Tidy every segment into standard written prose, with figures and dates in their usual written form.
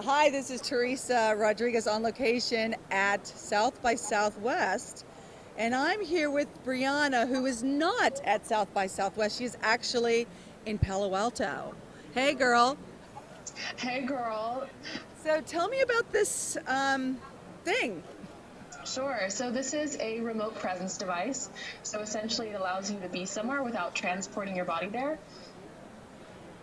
Hi, this is Teresa Rodriguez on location at South by Southwest. And I'm here with Brianna, who is not at South by Southwest. She's actually in Palo Alto. Hey, girl. Hey girl. So tell me about this thing. Sure. So this is a remote presence device. So essentially it allows you to be somewhere without transporting your body there.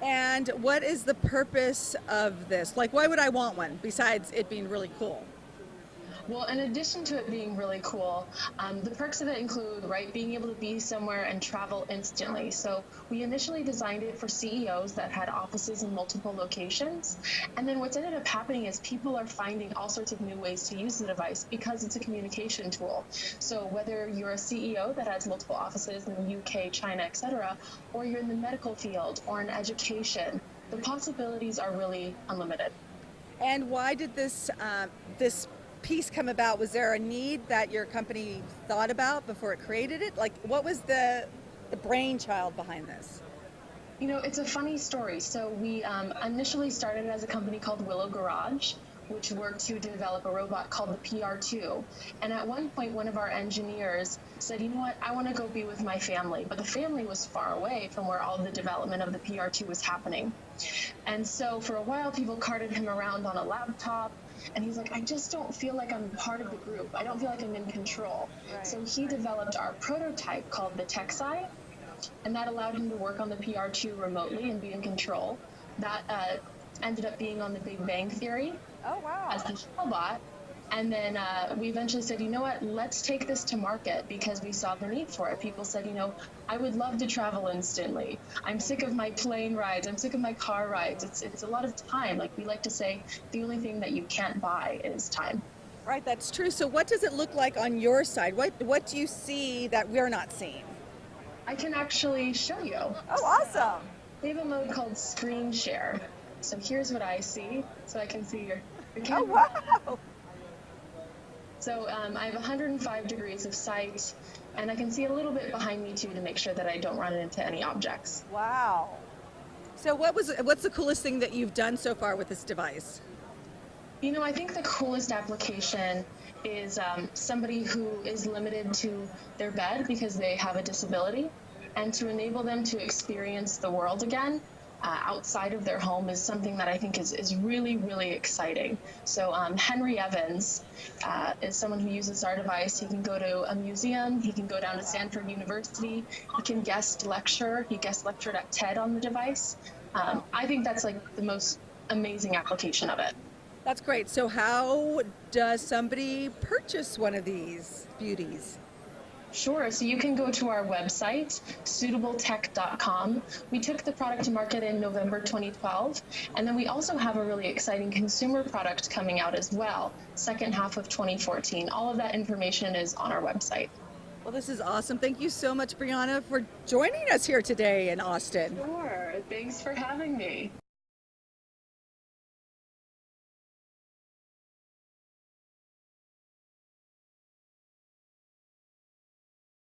And what is the purpose of this? Like, why would I want one besides it being really cool? Well, in addition to it being really cool, the perks of it include, right, being able to be somewhere and travel instantly. So we initially designed it for CEOs that had offices in multiple locations. And then what's ended up happening is people are finding all sorts of new ways to use the device because it's a communication tool. So whether you're a CEO that has multiple offices in the UK, China, etc., or you're in the medical field or in education, the possibilities are really unlimited. And why did this piece come about? Was there a need that your company thought about before it created it? Like, what was the brainchild behind this? You know, it's a funny story. So we initially started as a company called Willow Garage, which worked to develop a robot called the PR2. And at one point, one of our engineers said, you know what, I want to go be with my family. But the family was far away from where all the development of the PR2 was happening. And so for a while, people carted him around on a laptop. And he's like, I just don't feel like I'm part of the group. I don't feel like I'm in control. Right. So he developed our prototype called the TechSci, and that allowed him to work on the PR2 remotely and be in control. That ended up being on the Big Bang Theory Oh, wow. as the robot. And then we eventually said, you know what, let's take this to market because we saw the need for it. People said, you know, I would love to travel instantly. I'm sick of my plane rides. I'm sick of my car rides. It's a lot of time. Like we like to say, the only thing that you can't buy is time. Right, that's true. So what does it look like on your side? What do you see that we're not seeing? I can actually show you. Oh, awesome. We have a mode called screen share. So here's what I see. So I can see your Oh, camera. wow. So I have 105 degrees of sight, and I can see a little bit behind me too to make sure that I don't run into any objects. Wow. So what's the coolest thing that you've done so far with this device? You know, I think the coolest application is somebody who is limited to their bed because they have a disability, and to enable them to experience the world again outside of their home is something that I think is really, really exciting. So Henry Evans is someone who uses our device. He can go to a museum. He can go down to Stanford University. He can guest lecture. He guest lectured at TED on the device. I think that's like the most amazing application of it. That's great. So how does somebody purchase one of these beauties? Sure. So you can go to our website, suitabletech.com. We took the product to market in November 2012, and then we also have a really exciting consumer product coming out as well, second half of 2014. All of that information is on our website. Well, this is awesome. Thank you so much, Brianna, for joining us here today in Austin. Sure. Thanks for having me.